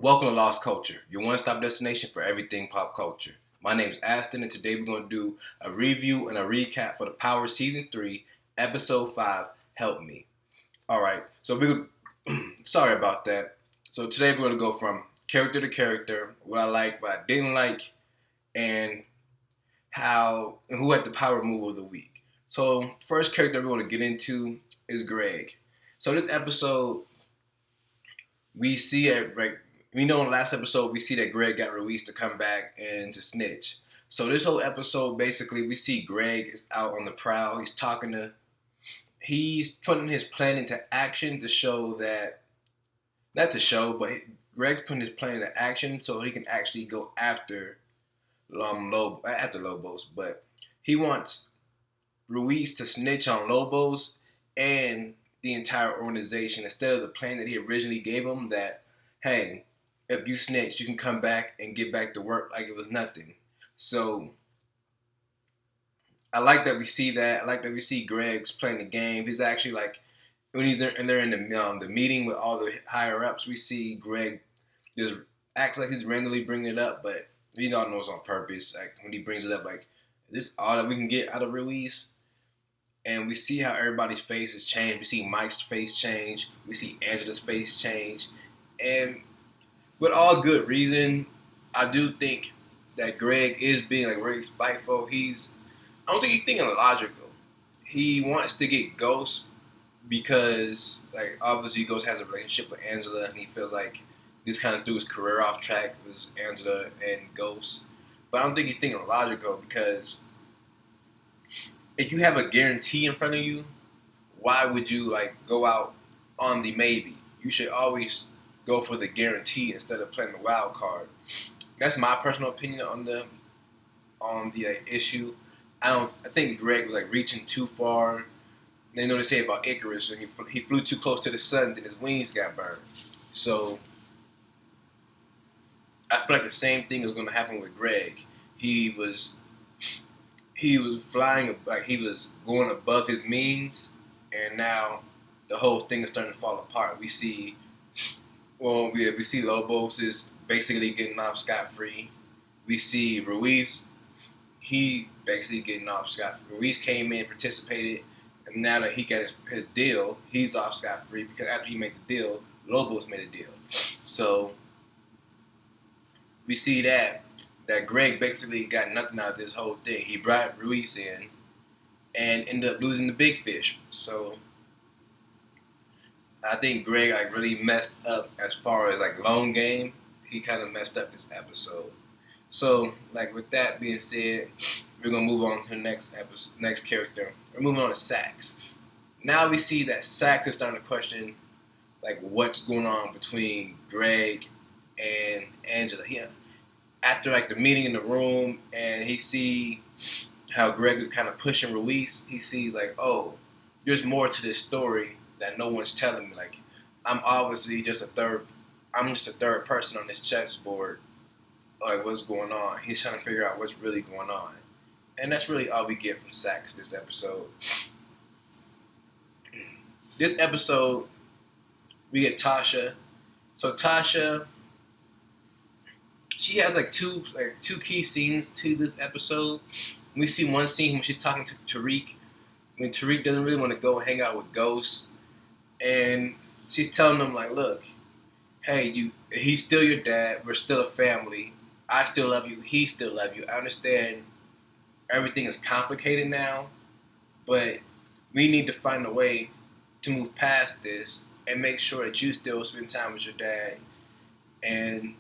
Welcome to Lost Culture, your one-stop destination for everything pop culture. My name is Aston, and today we're going to do a review and a recap for The Power Season 3, Episode 5, Help Me. Alright, so sorry about that. So today we're going to go from character to character, what I like, what I didn't like, and who had the power move of the week. So first character we're going to get into is Greg. So this episode, we see it like we know in the last episode we see that Greg got released to come back and to snitch. So this whole episode basically we see Greg is out on the prowl. He's putting his plan into action to show that not to show, but Greg's putting his plan into action so he can actually go after Lobos. But he wants Ruiz to snitch on Lobos and the entire organization instead of the plan that he originally gave him that, hey, if you snitch, you can come back and get back to work like it was nothing. So I like that we see that. I like that we see Greg's playing the game. He's actually like when they're in the meeting with all the higher ups. We see Greg just acts like he's randomly bringing it up, but he all knows on purpose. Like when he brings it up, like is this all that we can get out of Ruiz? And we see how everybody's faces change. We see Mike's face change. We see Angela's face change. And with all good reason, I do think that Greg is being like very spiteful. I don't think he's thinking logical. He wants to get Ghost because like obviously Ghost has a relationship with Angela and he feels like this kind of threw his career off track with Angela and Ghost. But I don't think he's thinking logical because if you have a guarantee in front of you, why would you like go out on the maybe? You should always go for the guarantee instead of playing the wild card. That's my personal opinion on the issue. I think Greg was like reaching too far. They know they say about Icarus, and he flew too close to the sun, then his wings got burned. So I feel like the same thing is going to happen with Greg. He was flying like he was going above his means, and now the whole thing is starting to fall apart. We see Lobos is basically getting off scot free. We see Ruiz, he basically getting off scot free. Ruiz came in, participated, and now that he got his deal, he's off scot free because after he made the deal, Lobos made a deal. So we see that Greg basically got nothing out of this whole thing. He brought Ruiz in and ended up losing the big fish. So I think Greg like really messed up as far as like long game. He kind of messed up this episode. So like with that being said, we're gonna move on to the next character. We're moving on to Sax. Now we see that Sax is starting to question like what's going on between Greg and Angela. After like the meeting in the room, and he see how Greg is kind of pushing Ruiz. He sees like, oh, there's more to this story that no one's telling me. Like, I'm obviously just a third. I'm just a third person on this chessboard. Like, what's going on? He's trying to figure out what's really going on, and that's really all we get from Sax this episode. This episode, we get Tasha. So Tasha, she has like two key scenes to this episode. We see one scene when she's talking to Tariq, when Tariq doesn't really want to go hang out with Ghost, and she's telling him like, "Look, hey, he's still your dad. We're still a family. I still love you. He still love you. I understand everything is complicated now, but we need to find a way to move past this and make sure that you still spend time with your dad." And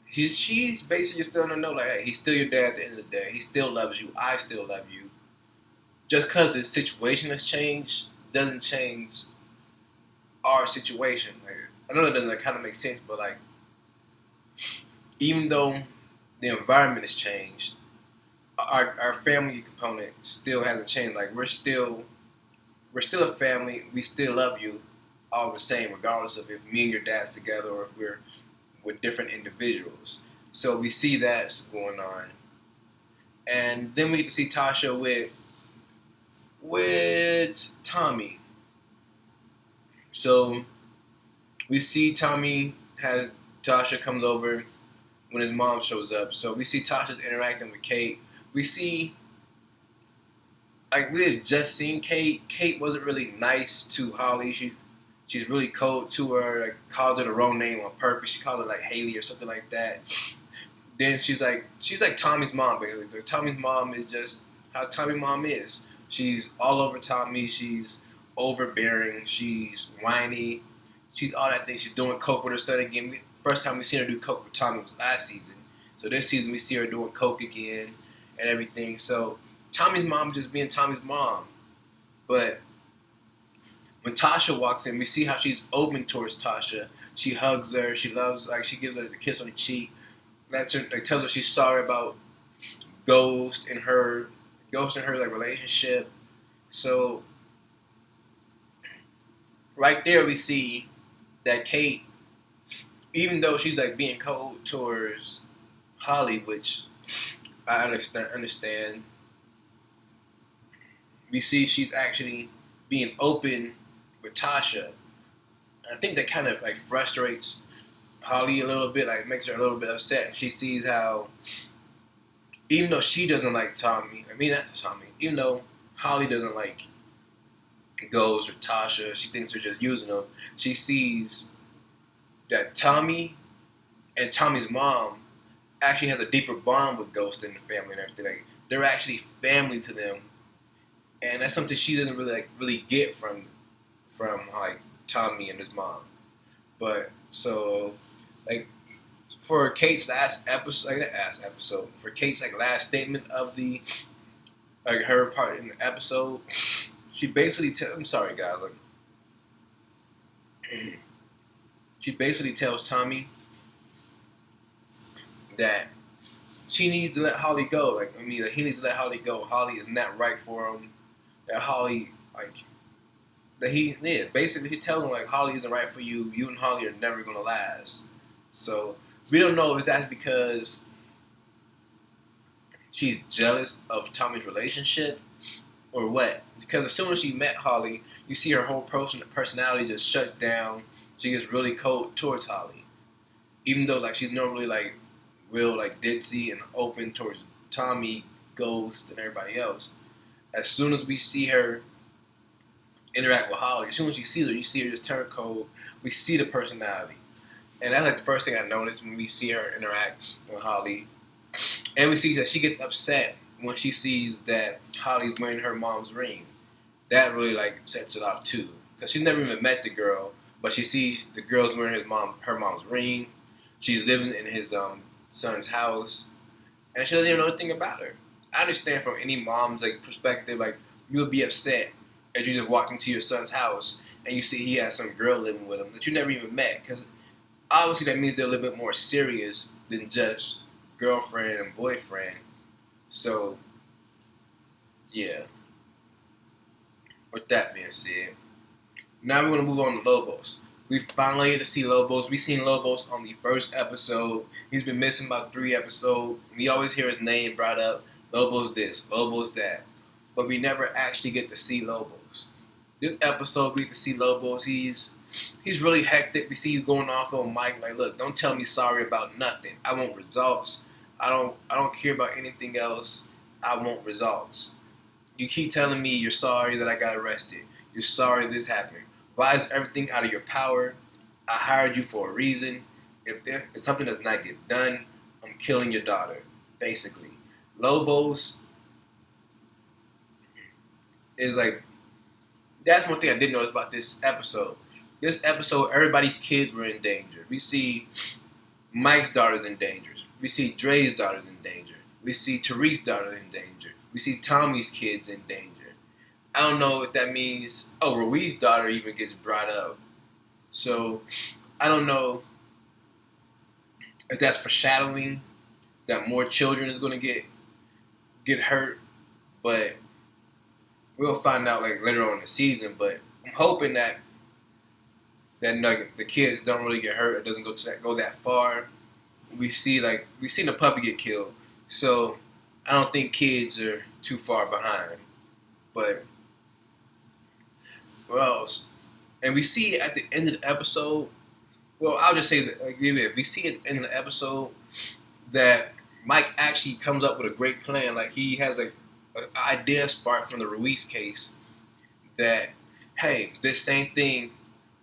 she's basically just letting him know, like, hey, he's still your dad at the end of the day. He still loves you. I still love you. Just because the situation has changed doesn't change our situation. Like, I know that doesn't like, kind of make sense, but like, even though the environment has changed, our family component still hasn't changed. Like, we're still a family. We still love you all the same, regardless of if me and your dad's together or if we're with different individuals. So we see that's going on. And then we get to see Tasha with Tommy. So we see Tommy Tasha comes over when his mom shows up. So we see Tasha's interacting with Kate. We see, like, we had just seen Kate. Kate wasn't really nice to Holly. She's really cold to her. Like, called her the wrong name on purpose. She called her like Haley or something like that. Then she's like Tommy's mom, basically. Tommy's mom is just how Tommy mom is. She's all over Tommy. She's overbearing. She's whiny. She's all that thing. She's doing coke with her son again. First time we seen her do coke with Tommy was last season. So this season we see her doing coke again and everything. So Tommy's mom just being Tommy's mom. But when Tasha walks in, we see how she's open towards Tasha. She hugs her. She loves, like, she gives her the kiss on the cheek. Lets her, like, tells her she's sorry about Ghost and her like relationship. So right there we see that Kate, even though she's like being cold towards Holly, which I understand, we see she's actually being open with Tasha. I think that kind of like frustrates Holly a little bit, like makes her a little bit upset. She sees how, even though she doesn't like Tommy, even though Holly doesn't like Ghost or Tasha, she thinks they're just using them. She sees that Tommy and Tommy's mom actually has a deeper bond with Ghost and the family and everything. Like, they're actually family to them, and that's something she doesn't really get from like Tommy and his mom. But so, like, for Kate's last episode, for Kate's like last statement of the, like, her part in the episode, she basically I'm sorry guys, like, she basically tells Tommy that she needs to let Holly go. Like, I mean, that he needs to let Holly go. Holly is not right for him. That Holly, like, that he, yeah, basically she's telling him, like, Holly isn't right for you. You and Holly are never gonna last. So we don't know if that's because she's jealous of Tommy's relationship or what. Because as soon as she met Holly, you see her whole personality just shuts down. She gets really cold towards Holly, even though, like, she's normally like real, like, ditzy and open towards Tommy, Ghost, and everybody else. As soon as we see her interact with Holly, as soon as you see her just turn cold. We see the personality. And that's like the first thing I noticed when we see her interact with Holly. And we see that she gets upset when she sees that Holly's wearing her mom's ring. That really, like, sets it off too. Because she's never even met the girl, but she sees the girl's wearing her mom's ring. She's living in his son's house, and she doesn't even know anything about her. I understand from any mom's, like, perspective, like, you would be upset if you just walked into your son's house and you see he has some girl living with him that you never even met, because obviously that means they're a little bit more serious than just girlfriend and boyfriend. So, yeah. With that being said, now we're going to move on to Lobos. We finally get to see Lobos. We seen Lobos on the first episode. He's been missing about 3 episodes. We always hear his name brought up. Lobos this, Lobos that. But we never actually get to see Lobos. This episode we get to see Lobos. He's really hectic. We see he's going off on Mike like, look, don't tell me sorry about nothing. I want results. I don't care about anything else. I want results. You keep telling me you're sorry that I got arrested. You're sorry this happened. Why is everything out of your power? I hired you for a reason. If something does not get done, I'm killing your daughter, basically. Lobos is like, that's one thing I did notice about this episode. This episode, everybody's kids were in danger. We see Mike's daughter's in danger. We see Dre's daughter's in danger. We see Teresa's daughter in danger. We see Tommy's kids in danger. I don't know if that means, Rui's daughter even gets brought up. So, I don't know if that's foreshadowing that more children is going to get hurt. But we'll find out, like, later on in the season. But I'm hoping that the kids don't really get hurt. It doesn't go that far. We seen the puppy get killed. So, I don't think kids are too far behind. But what else? And we see at the end of the episode well, I'll just say that we see at the end of the episode that Mike actually comes up with a great plan. Like he has a idea sparked from the Ruiz case that, hey, this same thing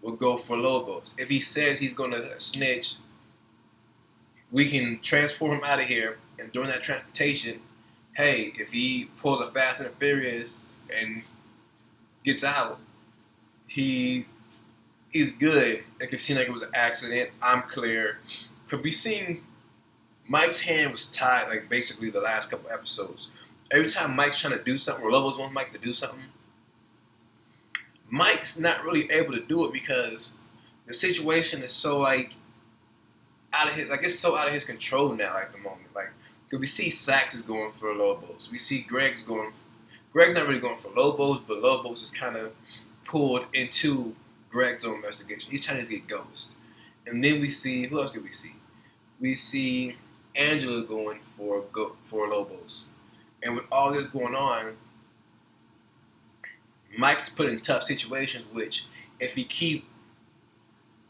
will go for Lobos. If he says he's going to snitch, we can transport him out of here. And during that transportation, hey, if he pulls a Fast and Furious and gets out, he's good. It can seem like it was an accident. I'm clear. Could be seen Mike's hand was tied like basically the last couple episodes. Every time Mike's trying to do something, or Lobos wants Mike to do something, Mike's not really able to do it because the situation is so like out of his, like it's so out of his control now at the moment. Like, cause we see Sax is going for Lobos, we see Greg's not really going for Lobos, but Lobos is kind of pulled into Greg's own investigation. He's trying to get Ghost, and then we see who else do we see? We see Angela going for Lobos, and with all this going on, Mike's put in tough situations. Which, if he keep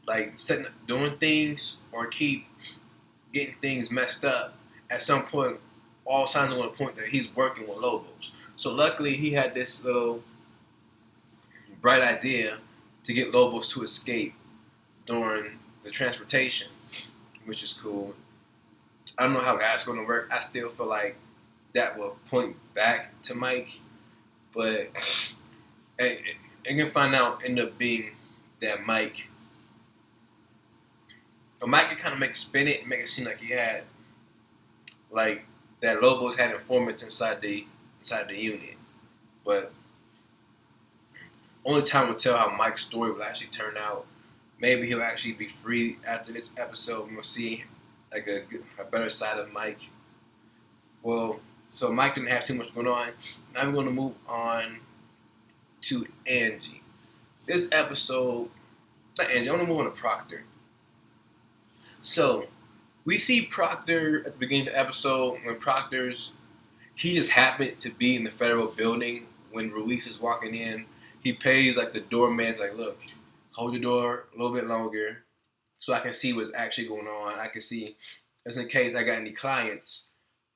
like doing things or keep getting things messed up, at some point, all signs are going to point that he's working with Lobos. So luckily, he had this little bright idea to get Lobos to escape during the transportation, which is cool. I don't know how that's going to work. I still feel like that will point back to Mike, but and can find out end up being that Mike can kind of spin it and make it seem like he had like that Lobos had informants inside the unit, but only time will tell how Mike's story will actually turn out. Maybe he'll actually be free after this episode, and we'll see like a better side of Mike. Well, so Mike didn't have too much going on. Now we're going to move on to Angie. This episode, not Angie, I want to move on to Proctor. So, we see Proctor at the beginning of the episode when he just happened to be in the federal building when Ruiz is walking in. He pays like the doorman, like, look, hold the door a little bit longer so I can see what's actually going on. I can see, just in case I got any clients,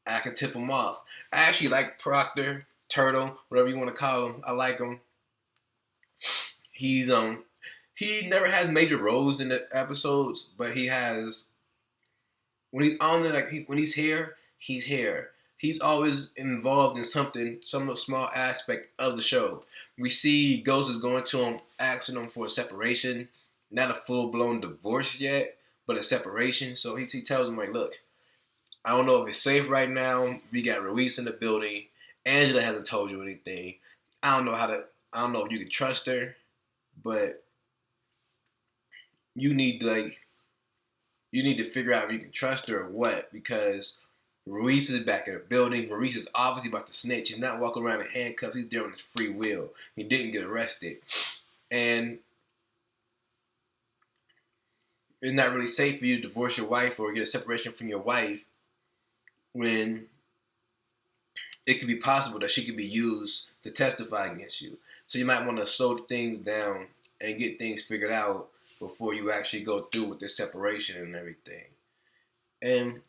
I can tip them off. I actually like Proctor, Turtle, whatever you want to call him. I like him. He's he never has major roles in the episodes, but he has when he's on there, like when he's here, he's here. He's always involved in something, some small aspect of the show. We see Ghost is going to him, asking him for a separation, not a full blown divorce yet, but a separation. So he tells him like, look, I don't know if it's safe right now. We got Ruiz in the building. Angela hasn't told you anything. I don't know if you can trust her, but you need to figure out if you can trust her or what, because Ruiz is back in the building. Ruiz is obviously about to snitch. He's not walking around in handcuffs. He's there on his free will. He didn't get arrested. And it's not really safe for you to divorce your wife or get a separation from your wife when it could be possible that she could be used to testify against you. So you might want to slow things down and get things figured out before you actually go through with this separation and everything. And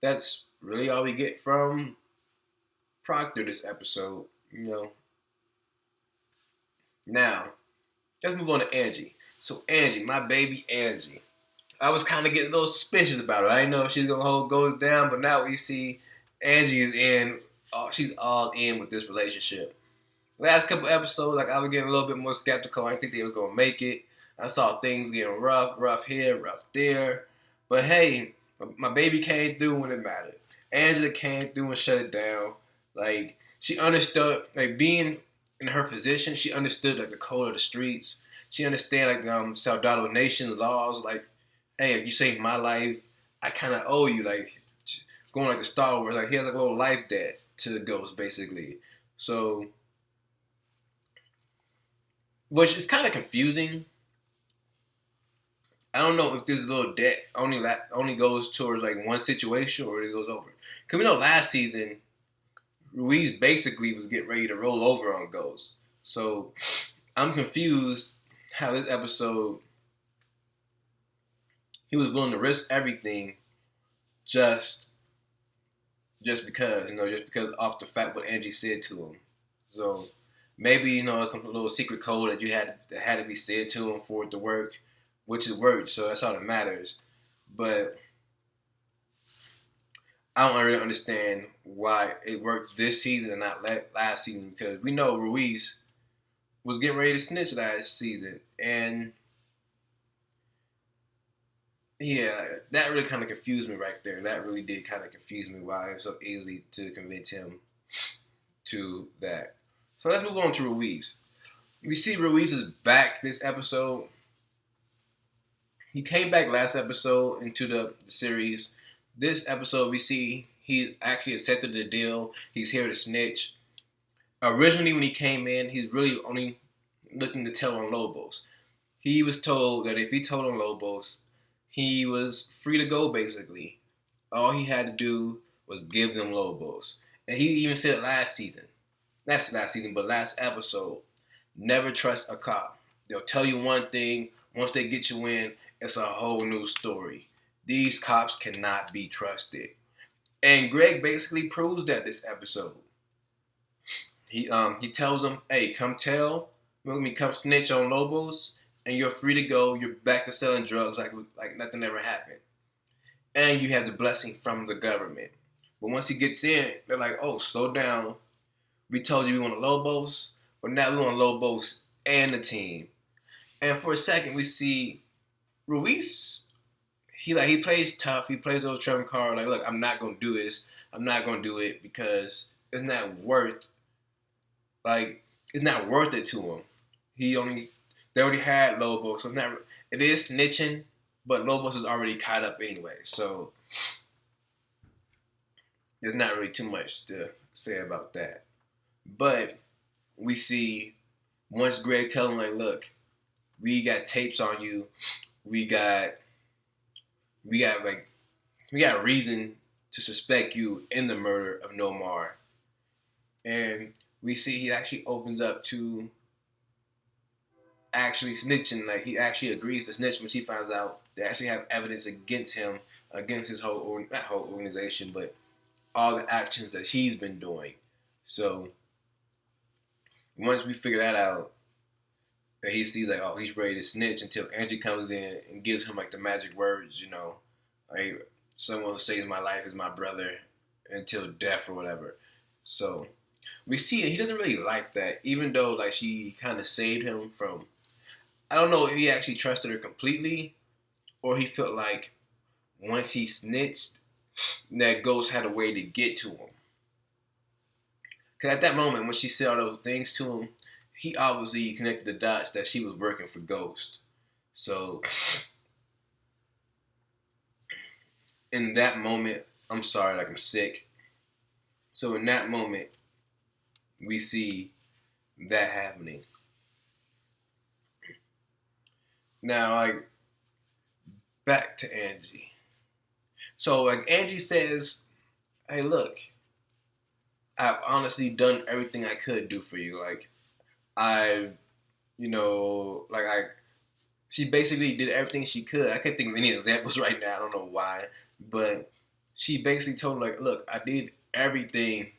that's really all we get from Proctor this episode. Now, let's move on to Angie. So Angie, my baby Angie. I was kind of getting a little suspicious about her. I didn't know if she's going to hold goes down, but now we see Angie is in. She's all in with this relationship. Last couple episodes, like I was getting a little bit more skeptical. I didn't think they were going to make it. I saw things getting rough here, rough there. But hey, my baby came through when it mattered. Angela came through and shut it down. Like, she understood, like, being in her position, she understood, like, the code of the streets. She understood, like, Soldado Nation laws. Like, hey, if you saved my life, I kind of owe you, like, going like the Star Wars. Like, he has, like, a little life debt to the ghost, basically. So, which is kind of confusing. I don't know if this little debt only goes towards like one situation or it goes over. Because we know last season, Ruiz basically was getting ready to roll over on Ghost. So I'm confused how this episode he was willing to risk everything just because, just because off the fact what Angie said to him. So maybe, some little secret code that had to be said to him for it to work, which it worked. So that's all that matters. But I don't really understand why it worked this season and not last season, because we know Ruiz was getting ready to snitch last season, and yeah, that really kind of confused me right there. That really did kind of confuse me why it was so easy to convince him to that. So let's move on to Ruiz. We see Ruiz is back this episode. He came back last episode into the series. This episode, we see he actually accepted the deal. He's here to snitch. Originally, when he came in, he's really only looking to tell on Lobos. He was told that if he told on Lobos, he was free to go, basically. All he had to do was give them Lobos. And he even said it last season. Not last season, but last episode. Never trust a cop. They'll tell you one thing. Once they get you in, it's a whole new story. These cops cannot be trusted. And Greg basically proves that this episode. He tells them, hey, come snitch on Lobos, and you're free to go. You're back to selling drugs like nothing ever happened. And you have the blessing from the government. But once he gets in, they're like, oh, slow down. We told you we want Lobos, but now we want Lobos and the team. And for a second, we see Ruiz. He plays tough. He plays those trump card. Like, look, I'm not gonna do this. I'm not gonna do it because it's not worth. It's not worth it to him. They already had Lobos, so it is snitching, but Lobos is already caught up anyway. So there's not really too much to say about that. But we see once Greg tells him, like, look, we got tapes on you. We got reason to suspect you in the murder of Nomar. And we see he actually opens up to actually snitching. Like, he actually agrees to snitch when she finds out they actually have evidence against him, against his not whole organization, but all the actions that he's been doing. So once we figure that out, that he sees like, oh, he's ready to snitch until Angie comes in and gives him like the magic words, like someone who saves my life is my brother until death or whatever. So we see it. He doesn't really like that, even though like she kind of saved him from. I don't know if he actually trusted her completely, or he felt like once he snitched, that ghost had a way to get to him. Because at that moment, when she said all those things to him, he obviously connected the dots that she was working for Ghost. So in that moment, I'm sorry, like I'm sick. So in that moment, we see that happening. Now, like, back to Angie. So, like, Angie says, hey, look, I've honestly done everything I could do for you. Like, she basically did everything she could. I can't think of any examples right now. I don't know why. But she basically told him, like, look, I did everything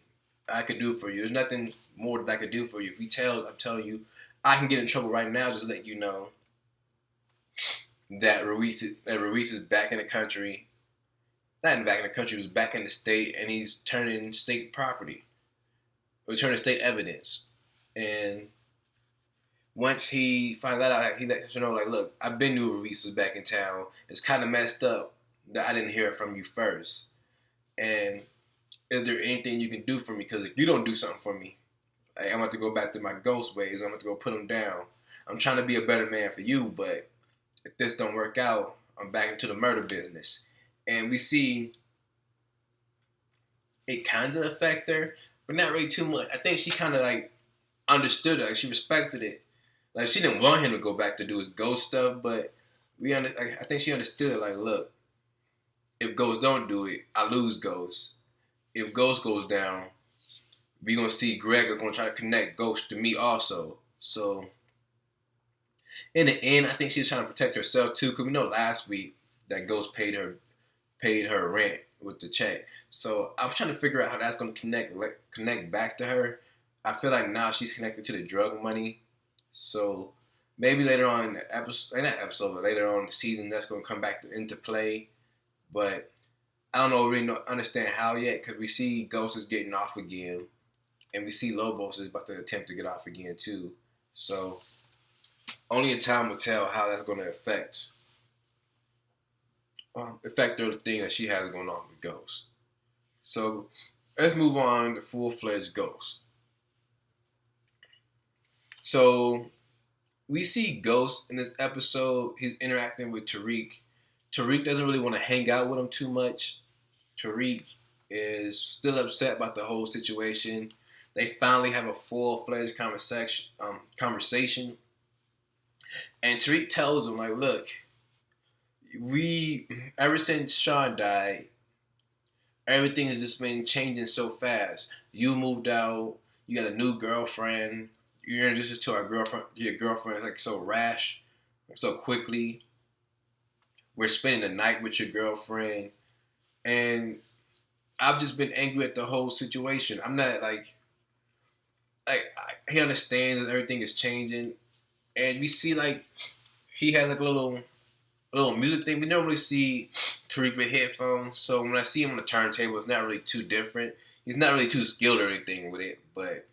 I could do for you. There's nothing more that I could do for you. I'm telling you, I can get in trouble right now, just letting you know that Ruiz is back in the country. Not back in the country, he was back in the state, and he's turning state property. Or turning state evidence. And once he finds that out, he lets her know, like, look, I've been knew Ruiz was back in town. It's kind of messed up that I didn't hear it from you first. And is there anything you can do for me? Because if you don't do something for me, I'm going to go back to my ghost ways. I'm going to go put them down. I'm trying to be a better man for you, but if this don't work out, I'm back into the murder business. And we see it kind of affect her, but not really too much. I think she kind of like understood it. Like, she respected it. Like, she didn't want him to go back to do his ghost stuff, but I think she understood it. Like, look, if Ghost don't do it, I lose Ghost. If Ghost goes down, we gonna see Greg are gonna try to connect Ghost to me also. So in the end, I think she's trying to protect herself too, because we know last week that Ghost paid her rent with the check. So I was trying to figure out how that's going to connect back to her. I feel like now she's connected to the drug money. So maybe later on in the episode, not episode, but later on in the season, that's going to come back into play. But I don't know, really understand how yet, because we see Ghost is getting off again, and we see Lobos is about to attempt to get off again too. So only a time will tell how that's going to affect the thing that she has going on with Ghost. So let's move on to full-fledged Ghost. So we see Ghost in this episode. He's interacting with Tariq. Tariq doesn't really want to hang out with him too much. Tariq is still upset about the whole situation. They finally have a full-fledged conversation. And Tariq tells him, like, look, ever since Sean died, everything has just been changing so fast. You moved out, you got a new girlfriend, you're introduced to your girlfriend like so rash, so quickly. We're spending the night with your girlfriend, and I've just been angry at the whole situation. I'm not he understands that everything is changing, and we see like he has like a little music thing. We don't really see Tariq with headphones, so when I see him on the turntable, it's not really too different. He's not really too skilled or anything with it, but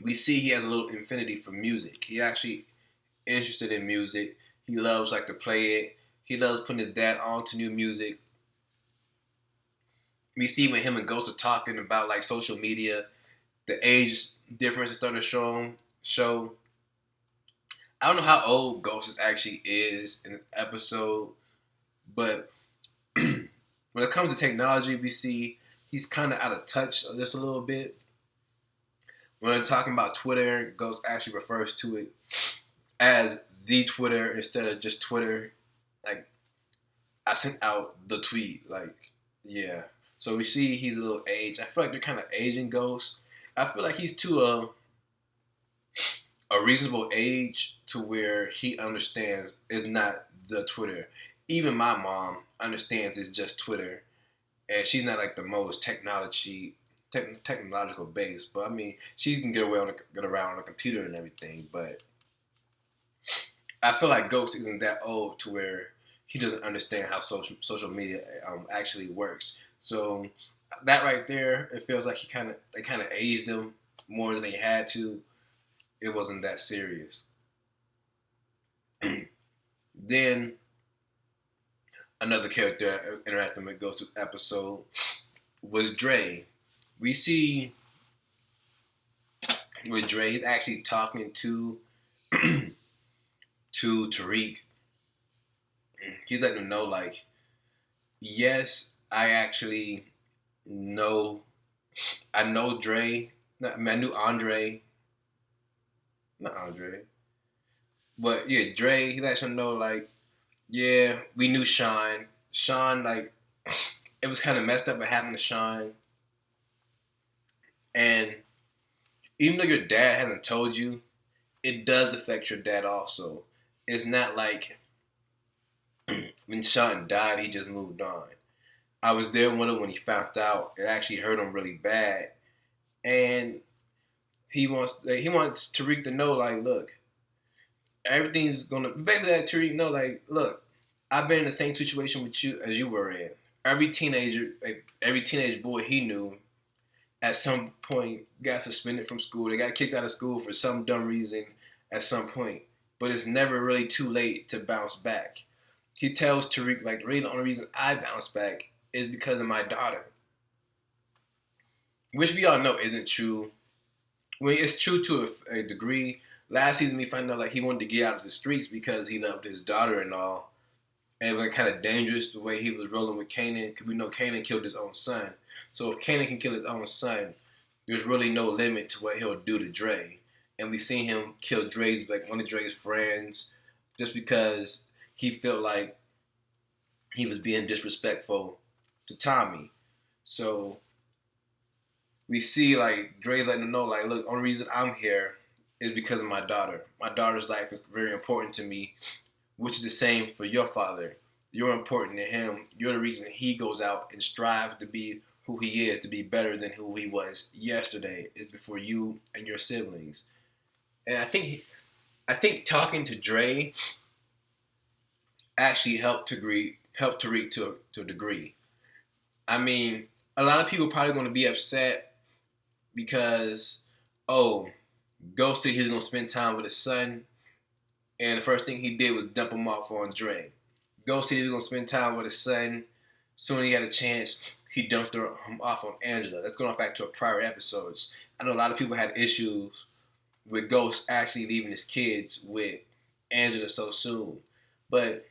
we see he has a little affinity for music. He actually interested in music. He loves like to play it. He loves putting his dad on to new music. We see when him and Ghost are talking about like social media, the age difference is starting to show. I don't know how old Ghost actually is in the episode, but when it comes to technology, we see he's kind of out of touch just a little bit. When they're talking about Twitter, Ghost actually refers to it as the Twitter instead of just Twitter. Like, I sent out the tweet. Like, yeah. So we see he's a little aged. I feel like they're kind of aging Ghost. I feel like he's to a reasonable age to where he understands it's not the Twitter. Even my mom understands it's just Twitter, and she's not like the most technological base. But I mean, she can get around on a computer and everything. But I feel like Ghost isn't that old to where he doesn't understand how social media actually works. So that right there, it feels like they kind of aged him more than they had to. It wasn't that serious. Then another character interacting with Ghost episode was Dre. We see with Dre, he's actually talking to Tariq. He's letting him know, like, yes, I know Dre. I knew Andre. Not Andre. But yeah, Dre, he lets him know, like, yeah, we knew Sean. Sean, like, it was kind of messed up what happened to Sean. And even though your dad hasn't told you, it does affect your dad also. It's not like when Sean died, he just moved on. I was there with him when he found out. It actually hurt him really bad. And he wants Tariq to know, like, look, everything's gonna basically let Tariq know, like, look, I've been in the same situation with you as you were in. Every teenage boy he knew at some point got suspended from school. They got kicked out of school for some dumb reason at some point. But it's never really too late to bounce back. He tells Tariq, like, really the only reason I bounce back is because of my daughter. Which we all know isn't true. I mean, it's true to a degree. Last season we found out like he wanted to get out of the streets because he loved his daughter and all. And it was kind of dangerous the way he was rolling with Kanan, because we know Kanan killed his own son. So if Kanan can kill his own son, there's really no limit to what he'll do to Dre. And we seen him kill one of Dre's friends just because he felt like he was being disrespectful to Tommy. So we see like Dre letting him know, like, look, the only reason I'm here is because of my daughter. My daughter's life is very important to me, which is the same for your father. You're important to him. You're the reason he goes out and strives to be who he is, to be better than who he was yesterday. It's before you and your siblings. And I think talking to Dre actually helped Tariq to a degree. I mean, a lot of people probably going to be upset because, oh, Ghost said he's going to spend time with his son, and the first thing he did was dump him off on Dre. Ghost said he was going to spend time with his son. Soon as he had a chance, he dumped him off on Angela. That's going back to a prior episodes. I know a lot of people had issues with Ghost actually leaving his kids with Angela so soon. But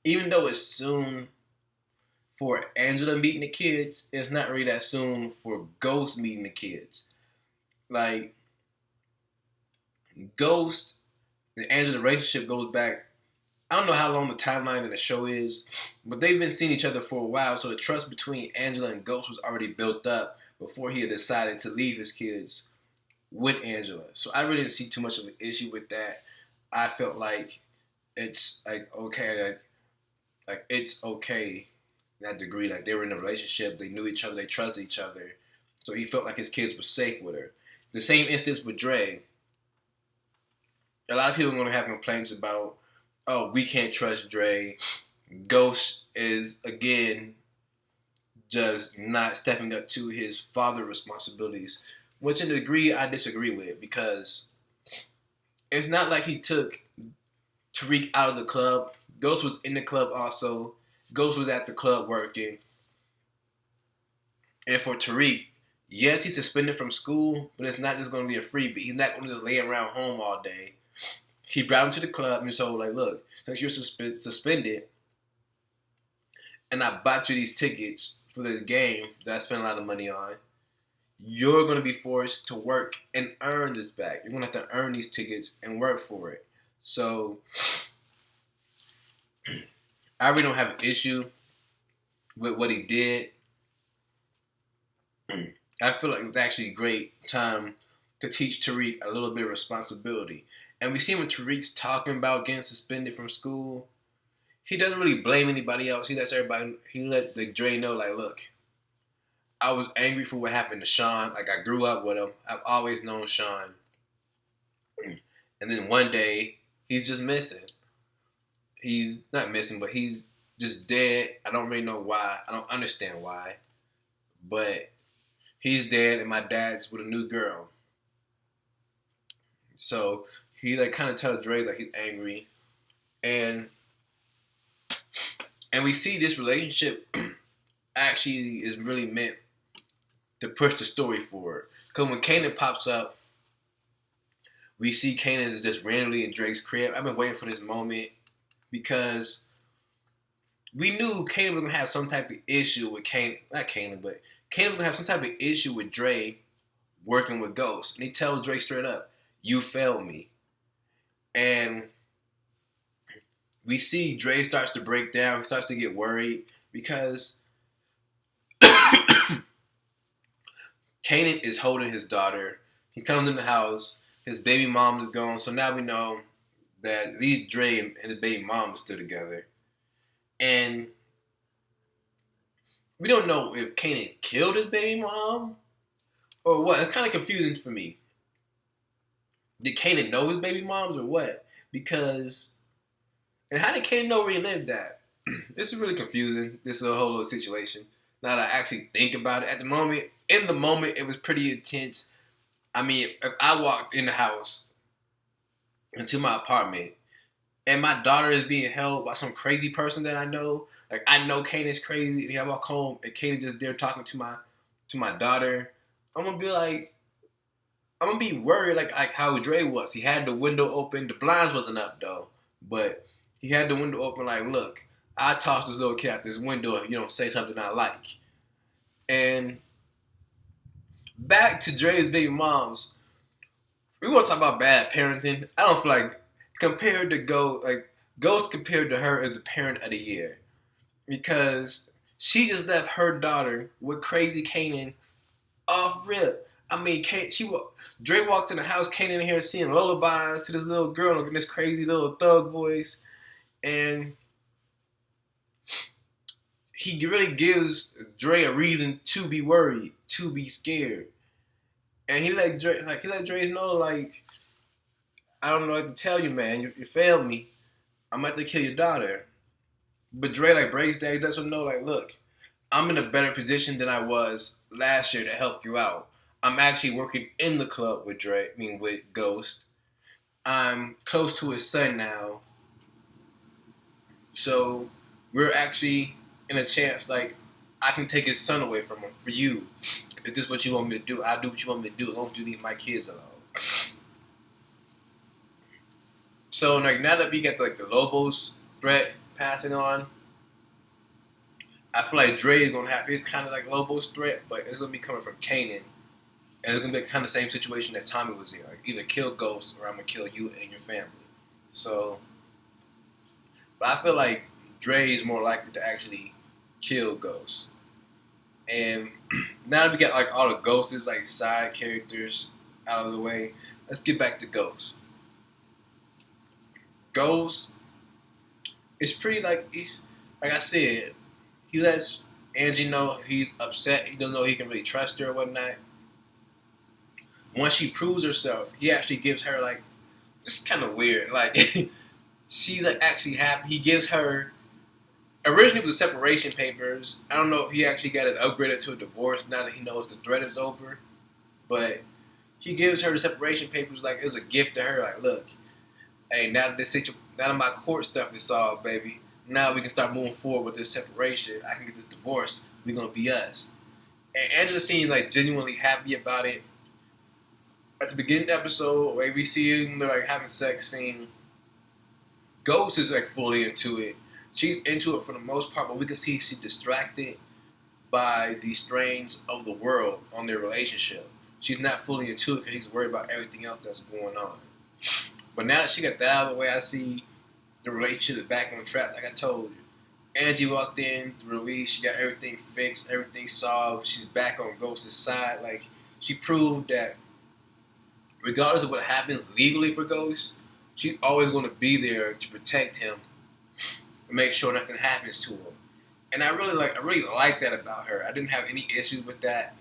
even though it's soon for Angela meeting the kids, it's not really that soon for Ghost meeting the kids. Like, Ghost and Angela relationship goes back. I don't know how long the timeline in the show is, but they've been seeing each other for a while, so the trust between Angela and Ghost was already built up before he had decided to leave his kids with Angela. So I really didn't see too much of an issue with that. I felt like it's like okay, like it's okay to that degree. Like they were in a relationship, they knew each other, they trusted each other. So he felt like his kids were safe with her. The same instance with Dre. A lot of people are gonna have complaints about, oh, we can't trust Dre. Ghost is again just not stepping up to his father responsibilities, which in a degree I disagree with because it's not like he took Tariq out of the club. Ghost was in the club also. Ghost was at the club working. And for Tariq, yes, he's suspended from school, but it's not just going to be a freebie. He's not going to just lay around home all day. He brought him to the club and so like, look, since you're suspended, and I bought you these tickets for the game that I spent a lot of money on, you're going to be forced to work and earn this back. You're going to have to earn these tickets and work for it. So I really don't have an issue with what he did. I feel like it was actually a great time to teach Tariq a little bit of responsibility. And we see when Tariq's talking about getting suspended from school, he doesn't really blame anybody else. He let the Dre know, like, look, I was angry for what happened to Sean. Like, I grew up with him. I've always known Sean. And then one day, he's just missing. He's not missing, but he's just dead. I don't really know why. I don't understand why. But he's dead, and my dad's with a new girl. So he like kind of tells Dre like he's angry, and we see this relationship actually is really meant to push the story forward. Because when Kanan pops up, we see Kanan is just randomly in Drake's crib. I've been waiting for this moment because we knew Kanan was gonna have some type of issue with not Kanan, but Kanan was gonna have some type of issue with Dre working with Ghost. And he tells Dre straight up, you failed me. And we see Dre starts to break down, he starts to get worried because Kanan is holding his daughter. He comes in the house, his baby mom is gone, so now we know that at least Dre and his baby mom are still together. And we don't know if Kanan killed his baby mom or what. It's kind of confusing for me. Did Kanan know his baby moms or what? Because, and how did Kanan know where he lived at? This is really confusing, this whole little situation. Now that I actually think about it, in the moment, it was pretty intense. I mean, if I walked in the house into my apartment and my daughter is being held by some crazy person that I know, like I know Kanan's crazy, and I walk home and Kanan just there talking to my daughter, I'm gonna be worried like how Dre was. He had the window open. The blinds wasn't up though, but he had the window open. Like, look, I tossed this little kid out this window if you don't say something I like. And back to Dre's baby moms, we want to talk about bad parenting. I don't feel like compared to Ghost compared to her as the parent of the year because she just left her daughter with crazy Kanan off rip. I mean, Dre walked in the house, Kanan in here singing lullabies to this little girl in this crazy little thug voice. and he really gives Dre a reason to be worried, to be scared, and he let Dre know like, I don't know what to tell you, man. You failed me. I'm about to kill your daughter. But Dre like breaks down. He lets him know like, look, I'm in a better position than I was last year to help you out. I'm actually working in the club with Dre. I mean with Ghost. I'm close to his son now, so we're actually in a chance. Like, I can take his son away from him for you. If this is what you want me to do, I'll do what you want me to do as long as you leave my kids alone. So like now that we get like the Lobos threat passing on, I feel like Dre is gonna have his kind of like Lobos threat, but it's gonna be coming from Kanan, and it's gonna be kind of the same situation that Tommy was in. Like either kill Ghost or I'm gonna kill you and your family. So, but I feel like Dre is more likely to actually kill Ghost. And now that we got like all the Ghosts like side characters out of the way, let's get back to Ghost. Ghost is pretty like he's like I said, he lets Angie know he's upset. He doesn't know he can really trust her or whatnot. Once she proves herself, he actually gives her like it's kind of weird. Like she's like actually happy. He gives her originally it was separation papers. I don't know if he actually got it upgraded to a divorce now that he knows the threat is over. But he gives her the separation papers like it was a gift to her. Like, look, hey, now that my court stuff is solved, baby. Now we can start moving forward with this separation. I can get this divorce. We're gonna be us. And Angela seems like genuinely happy about it. At the beginning of the episode, where we see them, they're like having sex scene. Ghost is like fully into it. She's into it for the most part, but we can see she's distracted by the strains of the world on their relationship. She's not fully into it because he's worried about everything else that's going on. But now that she got that out of the way, I see the relationship is back on track, like I told you. Angie walked in, released, she got everything fixed, everything solved. She's back on Ghost's side. Like, she proved that regardless of what happens legally for Ghost, she's always going to be there to protect him and make sure nothing happens to him. And I really like that about her. I didn't have any issues with that.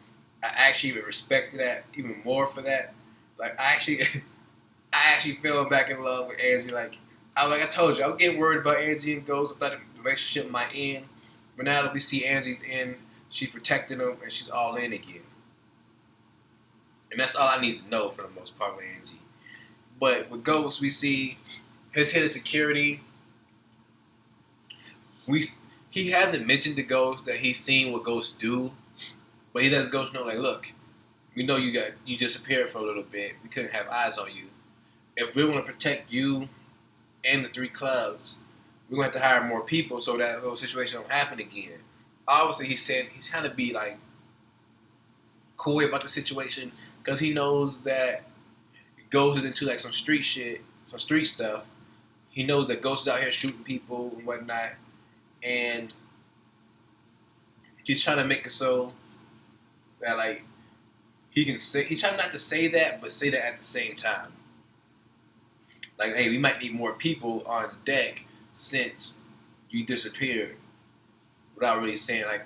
I actually even respected that even more for that. Like I actually fell back in love with Angie. Like I told you, I was getting worried about Angie and Ghost. I thought the relationship might end, but now that we see Angie's in, she's protecting him and she's all in again. And that's all I need to know for the most part with Angie. But with Ghost, we see his head of security. We He hasn't mentioned to Ghost that he's seen what Ghosts do, but he lets Ghost know like, look, we know you disappeared for a little bit. We couldn't have eyes on you. If we want to protect you and the three clubs, we're gonna have to hire more people so that little situation don't happen again. Obviously, he's trying to be like coy about the situation because he knows that Ghost is into like some street shit, some street stuff. He knows that Ghost is out here shooting people and whatnot, and he's trying to make it so that like he can say he's trying not to say that, but say that at the same time. Like, hey, we might need more people on deck since you disappeared, without really saying like.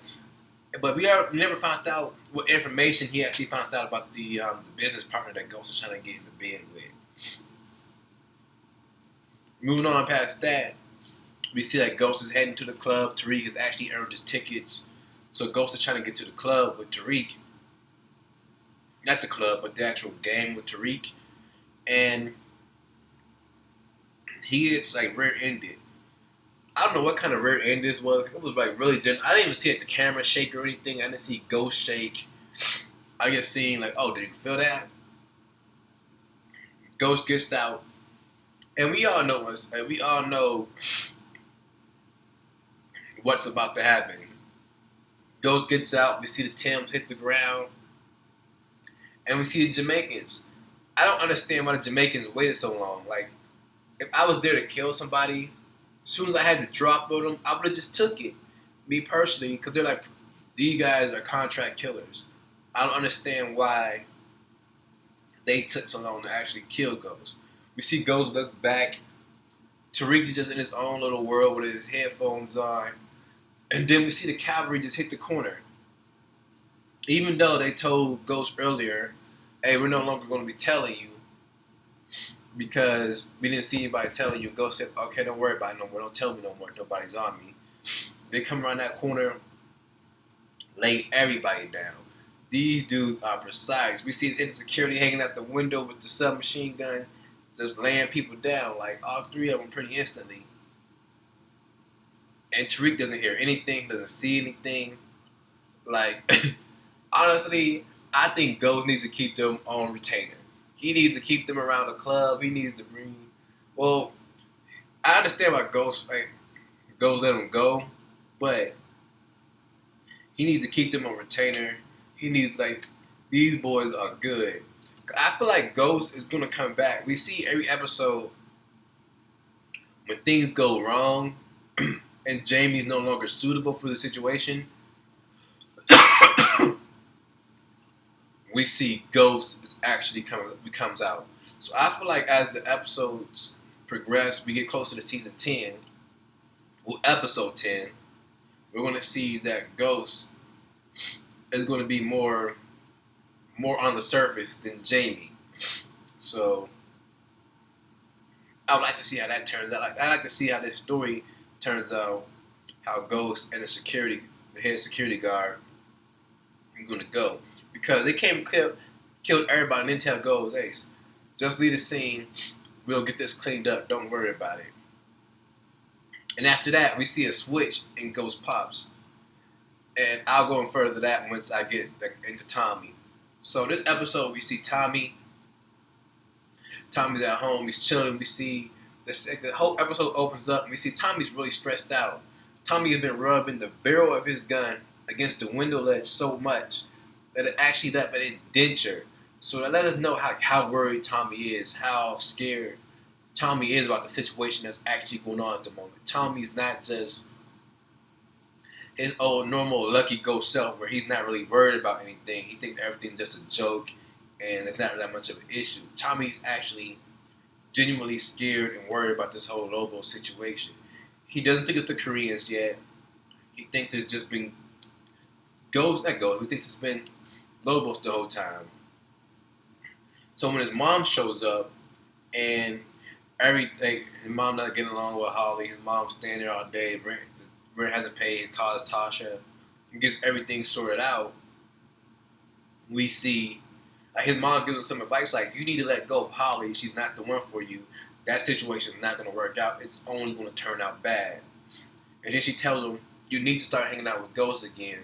But we never found out what information he actually found out about the business partner that Ghost is trying to get into bed with. Moving on past that, we see that Ghost is heading to the club. Tariq has actually earned his tickets, so Ghost is trying to get to the club with Tariq. Not the club, but the actual game with Tariq, and he gets like rear-ended. I don't know what kind of rear end this was. It was like really I didn't even see like, the camera shake or anything. I didn't see Ghost shake. I just seen like, oh, did you feel that? Ghost gets out, and we all know what's about to happen. Ghost gets out. We see the Timbs hit the ground, and we see the Jamaicans. I don't understand why the Jamaicans waited so long. Like, if I was there to kill somebody, as soon as I had to drop on them, I would have just took it. Me personally, because they're like, these guys are contract killers. I don't understand why they took so long to actually kill Ghost. We see Ghost looks back Tariq is just in his own little world with his headphones on. And then we see the cavalry just hit the corner. Even though they told Ghost earlier, hey, we're no longer going to be telling you because we didn't see anybody telling you. Ghost said, okay, don't worry about it no more. Don't tell me no more. Nobody's on me. They come around that corner, lay everybody down. These dudes are precise. We see his hidden security hanging out the window with the submachine gun, just laying people down, like all three of them pretty instantly. And Tariq doesn't hear anything, doesn't see anything. Like, honestly, I think Ghost needs to keep them on retainer. He needs to keep them around the club. He needs to bring. Well, I understand why Ghost let them go, but he needs to keep them on retainer. He needs these boys are good. I feel like Ghost is gonna come back. We see every episode when things go wrong and Jamie's no longer suitable for the situation. We see Ghost is actually comes out. So I feel like as the episodes progress, we get closer to season 10, well, episode 10, we're going to see that Ghost is going to be more on the surface than Jamie. So I would like to see how that turns out. I like to see how this story turns out, how Ghost and the head security guard, are going to go. Because they came and killed everybody and then tell Ghost, hey, just leave the scene. We'll get this cleaned up. Don't worry about it. And after that, we see a switch and Ghost pops. And I'll go in further that once I get into Tommy. So this episode, we see Tommy. Tommy's at home. He's chilling. We see the whole episode opens up and we see Tommy's really stressed out. Tommy has been rubbing the barrel of his gun against the window ledge so much that it actually left an indenture. So that let us know how worried Tommy is, how scared Tommy is about the situation that's actually going on at the moment. Tommy's not just his old normal lucky ghost self where he's not really worried about anything. He thinks everything's just a joke and it's not that much of an issue. Tommy's actually genuinely scared and worried about this whole Lobo situation. He doesn't think it's the Koreans yet. He thinks it's just been he thinks it's been Lobos the whole time. So when his mom shows up and everything, his mom not getting along with Holly, his mom's staying there all day, rent hasn't paid, he calls Tasha, and gets everything sorted out, we see his mom gives him some advice like, you need to let go of Holly, she's not the one for you. That situation is not going to work out, it's only going to turn out bad. And then she tells him, you need to start hanging out with ghosts again.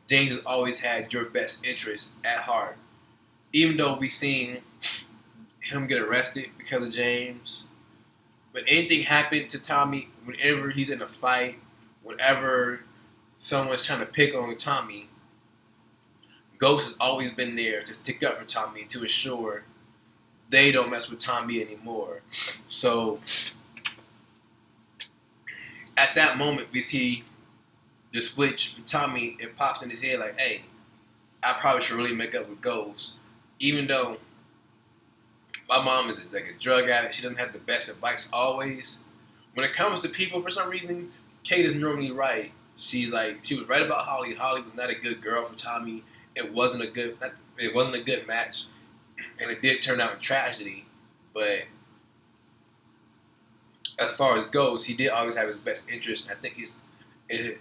James has always had your best interest at heart. Even though we've seen him get arrested because of James, when anything happened to Tommy, whenever he's in a fight, whenever someone's trying to pick on Tommy, Ghost has always been there to stick up for Tommy to ensure they don't mess with Tommy anymore. So at that moment, we see the switch for Tommy. It pops in his head like, hey, I probably should really make up with Ghost. Even though my mom is like a drug addict, she doesn't have the best advice always. When it comes to people, for some reason, Kate is normally right. She was right about Holly. Holly was not a good girl for Tommy. It wasn't a good match, and it did turn out in tragedy. But as far as goes, he did always have his best interest. I think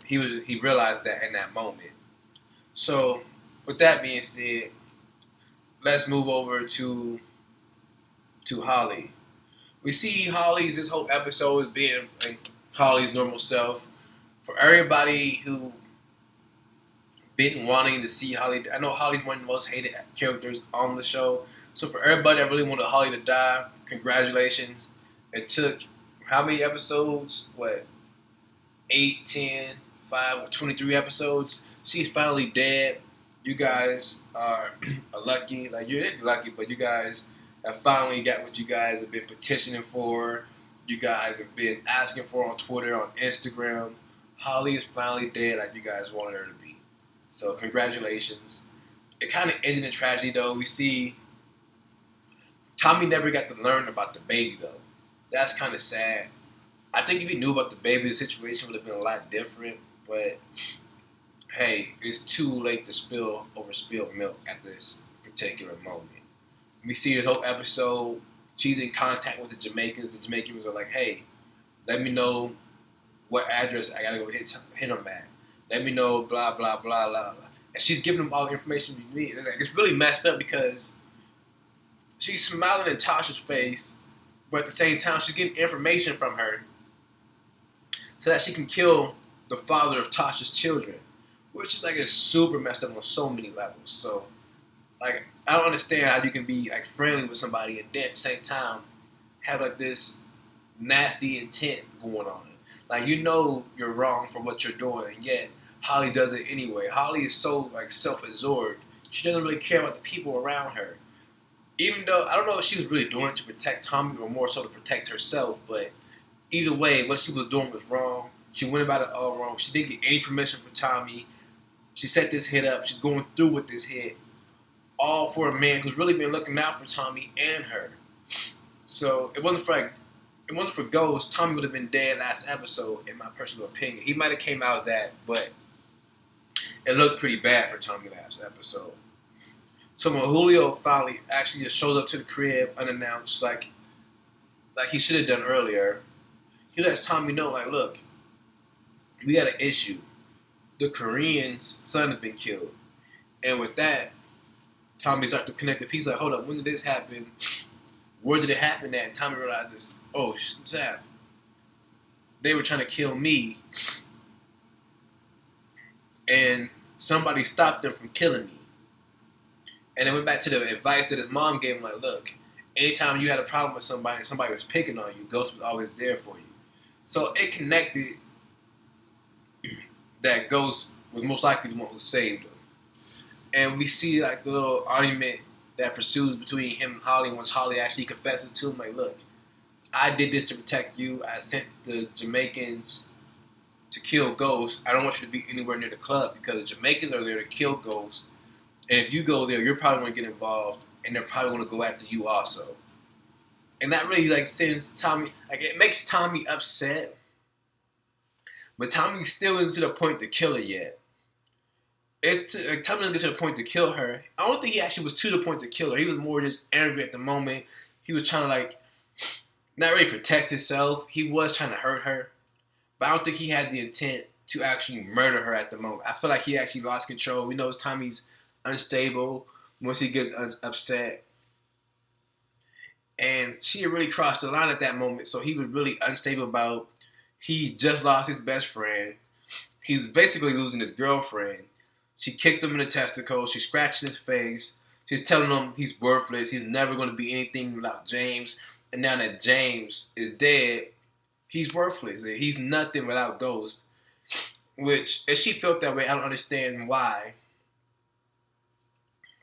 he realized that in that moment. So with that being said, let's move over to Holly. We see Holly's this whole episode being like Holly's normal self. For everybody who been wanting to see Holly, I know Holly's one of the most hated characters on the show. So for everybody that really wanted Holly to die, congratulations. It took how many episodes? 8, 10, 5, 23 episodes. She's finally dead. You guys are lucky. Like, you're lucky, but you guys have finally got what you guys have been petitioning for. You guys have been asking for on Twitter, on Instagram. Holly is finally dead like you guys wanted her to be. So congratulations. It kind of ended in tragedy, though. We see Tommy never got to learn about the baby, though. That's kind of sad. I think if he knew about the baby, the situation would have been a lot different. But hey, it's too late to spill over spilled milk at this particular moment. We see this whole episode. She's in contact with the Jamaicans. The Jamaicans are like, "Hey, let me know what address I gotta go hit them at. Let me know blah blah blah blah." And she's giving them all the information we need. It's really messed up because she's smiling in Tasha's face, but at the same time she's getting information from her so that she can kill the father of Tasha's children, which is like it's super messed up on so many levels. So like I don't understand how you can be like friendly with somebody and then at the same time have like this nasty intent going on. Like you know you're wrong for what you're doing, and yet Holly does it anyway. Holly is so like self-absorbed. She doesn't really care about the people around her. Even though I don't know if she was really doing it to protect Tommy or more so to protect herself, but either way, what she was doing was wrong. She went about it all wrong. She didn't get any permission from Tommy. She set this hit up. She's going through with this hit, all for a man who's really been looking out for Tommy and her. So it wasn't for Ghost, Tommy would have been dead last episode, in my personal opinion. He might have came out of that, but it looked pretty bad for Tommy last episode. So when Julio finally actually just showed up to the crib unannounced, like he should have done earlier, he lets Tommy know, like, look, we got an issue. The Korean's son has been killed. And with that, Tommy starts to connect the pieces. Like, hold up, when did this happen? Where did it happen at? And Tommy realizes, oh, snap. They were trying to kill me. And somebody stopped them from killing me. And it went back to the advice that his mom gave him, like, look, anytime you had a problem with somebody and somebody was picking on you, Ghost was always there for you. So it connected that Ghost was most likely the one who saved him. And we see like the little argument that pursues between him and Holly once Holly actually confesses to him, like, look, I did this to protect you. I sent the Jamaicans to kill Ghost. I don't want you to be anywhere near the club because the Jamaicans are there to kill Ghost. And if you go there, you're probably going to get involved and they're probably going to go after you also. And that really like sends Tommy, like it makes Tommy upset. But Tommy still isn't to the point to kill her yet. Tommy doesn't get to the point to kill her. I don't think he actually was to the point to kill her. He was more just angry at the moment. He was trying to like not really protect himself. He was trying to hurt her. But I don't think he had the intent to actually murder her at the moment. I feel like he actually lost control. We know Tommy's unstable once he gets upset. And she had really crossed the line at that moment. So he was really unstable about he just lost his best friend. He's basically losing his girlfriend. She kicked him in the testicles. She scratched his face. She's telling him he's worthless. He's never going to be anything without James. And now that James is dead, he's worthless. He's nothing without Ghost. Which, if she felt that way, I don't understand why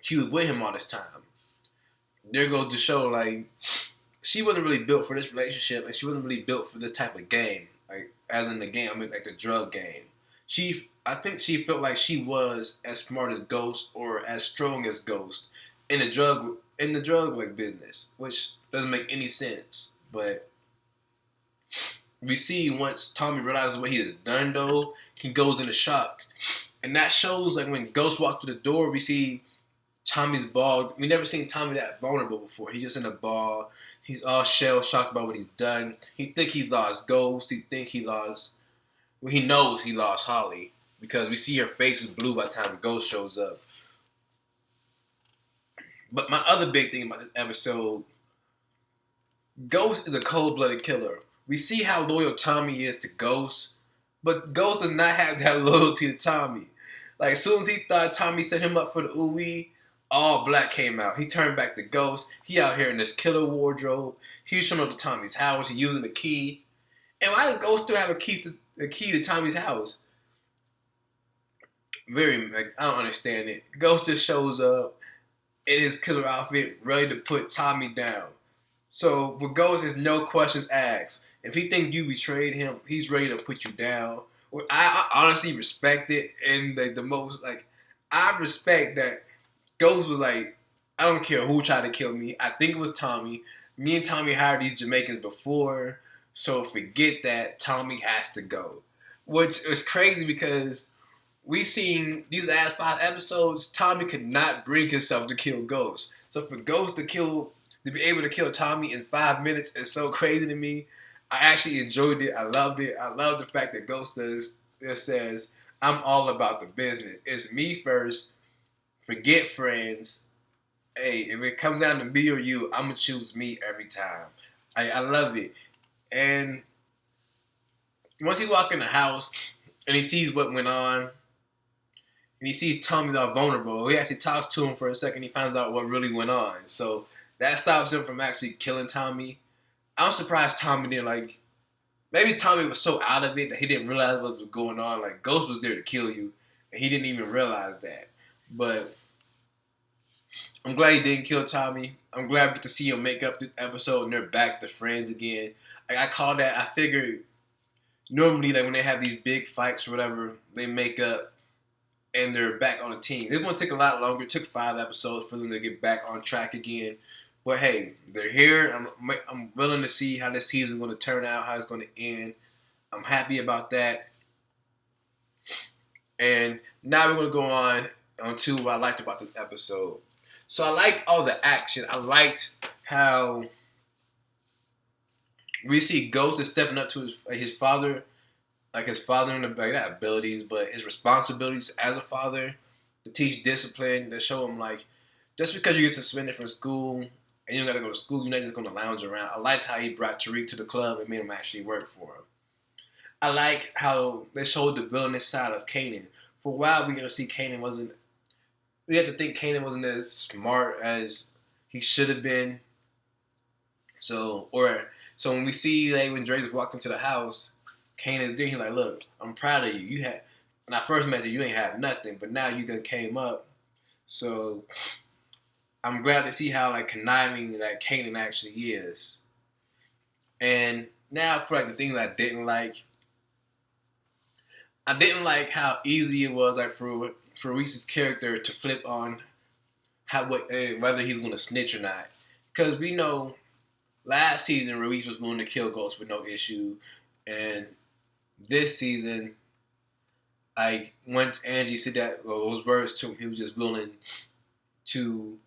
she was with him all this time. There goes to show, like, she wasn't really built for this relationship, and she wasn't really built for this type of game. Like, as in the game, I mean, like the drug game. I think she felt like she was as smart as Ghost or as strong as Ghost in the drug like business, which doesn't make any sense. But we see once Tommy realizes what he has done, though, he goes into shock, and that shows like when Ghost walked through the door, we see Tommy's ball. We never seen Tommy that vulnerable before. He's just in a ball. He's all shell shocked about what he's done. He think he lost Ghost. He think he lost. Well, he knows he lost Holly because we see her face is blue by the time Ghost shows up. But my other big thing about this episode, Ghost is a cold-blooded killer. We see how loyal Tommy is to Ghost, but Ghost does not have that loyalty to Tommy. Like, as soon as he thought Tommy set him up for the ooey, all black came out. He turned back to Ghost. He out here in this killer wardrobe. He's showing up to Tommy's house. He's using the key. And why does Ghost still have a key to Tommy's house? I don't understand it. Ghost just shows up in his killer outfit, ready to put Tommy down. So with Ghost, there's no questions asked. If he thinks you betrayed him, he's ready to put you down. I honestly respect it, and the most I respect that Ghost was like, I don't care who tried to kill me. I think it was Tommy. me and Tommy hired these Jamaicans before, so forget that. Tommy has to go, which is crazy because we seen these last 5 episodes. Tommy could not bring himself to kill Ghost, so for Ghost to be able to kill Tommy in 5 minutes is so crazy to me. I actually enjoyed it. I loved it. I love the fact that Ghost just says, "I'm all about the business. It's me first. Forget friends. Hey, if it comes down to me or you, I'm gonna choose me every time." I love it. And once he walks in the house and he sees what went on, and he sees Tommy's all vulnerable, he actually talks to him for a second. He finds out what really went on. So that stops him from actually killing Tommy. I'm surprised Tommy didn't maybe Tommy was so out of it that he didn't realize what was going on. Like, Ghost was there to kill you, and he didn't even realize that. But I'm glad he didn't kill Tommy. I'm glad we get to see him make up this episode, and they're back to friends again. Like, I call that. I figured normally, like when they have these big fights or whatever, they make up and they're back on the team. This one took a lot longer. It took 5 episodes for them to get back on track again. But hey, they're here. I'm willing to see how this season is going to turn out, how it's going to end. I'm happy about that. And now we're going to go on to what I liked about this episode. So I liked all the action. I liked how we see Ghost is stepping up to his father, like his father in the not abilities, but his responsibilities as a father to teach discipline, to show him like just because you get suspended from school and you don't got to go to school, you're not just going to lounge around. I liked how he brought Tariq to the club and made him actually work for him. I like how they showed the villainous side of Kanan. For a while, we got to see Kanan wasn't. We had to think Kanan wasn't as smart as he should have been. So when we see like when Drake just walked into the house, Kanan's there. He's like, "Look, I'm proud of you. You had when I first met you, you ain't have nothing, but now you done came up. So I'm glad to see how like conniving that Kanan actually is." And now for like the things I didn't like. I didn't like how easy it was like for Reese's character to flip on whether he's gonna snitch or not. Because we know last season Reese was willing to kill Ghost with no issue, and this season, like once Angie said those words to him, he was just willing to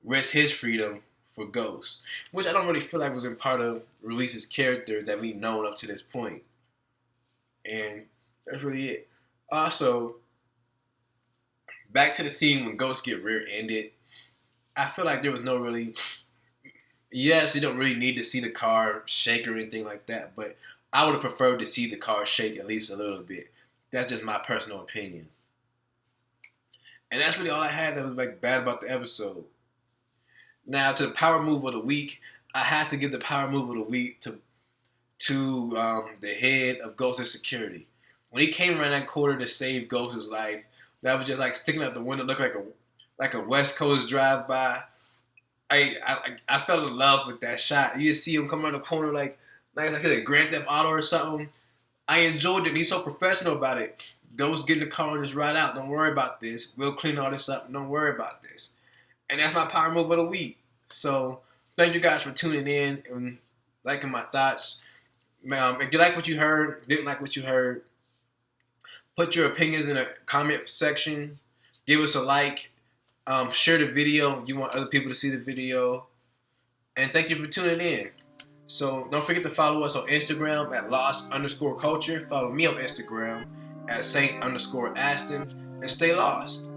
risk his freedom for Ghost, which I don't really feel like was in part of Reese's character that we've known up to this point. And that's really it. Also, back to the scene when Ghost get rear-ended, I feel like there was no really. Yes, you don't really need to see the car shake or anything like that, but I would have preferred to see the car shake at least a little bit. That's just my personal opinion. And that's really all I had that was like bad about the episode. Now to the power move of the week, I have to give the power move of the week to the head of Ghost's security. When he came around that corner to save Ghost's life, that was just like sticking out the window, looked like a West Coast drive-by. I fell in love with that shot. You just see him come around the corner like a Grand Theft Auto or something. I enjoyed it. He's so professional about it. Ghost get in the car and just ride out. Don't worry about this. We'll clean all this up. Don't worry about this. And that's my power move of the week. So thank you guys for tuning in and liking my thoughts. If you like what you heard, didn't like what you heard, put your opinions in the comment section. Give us a like. Share the video. You want other people to see the video. And thank you for tuning in. So don't forget to follow us on Instagram at lost_culture. Follow me on Instagram at Saint_Aston. And stay lost.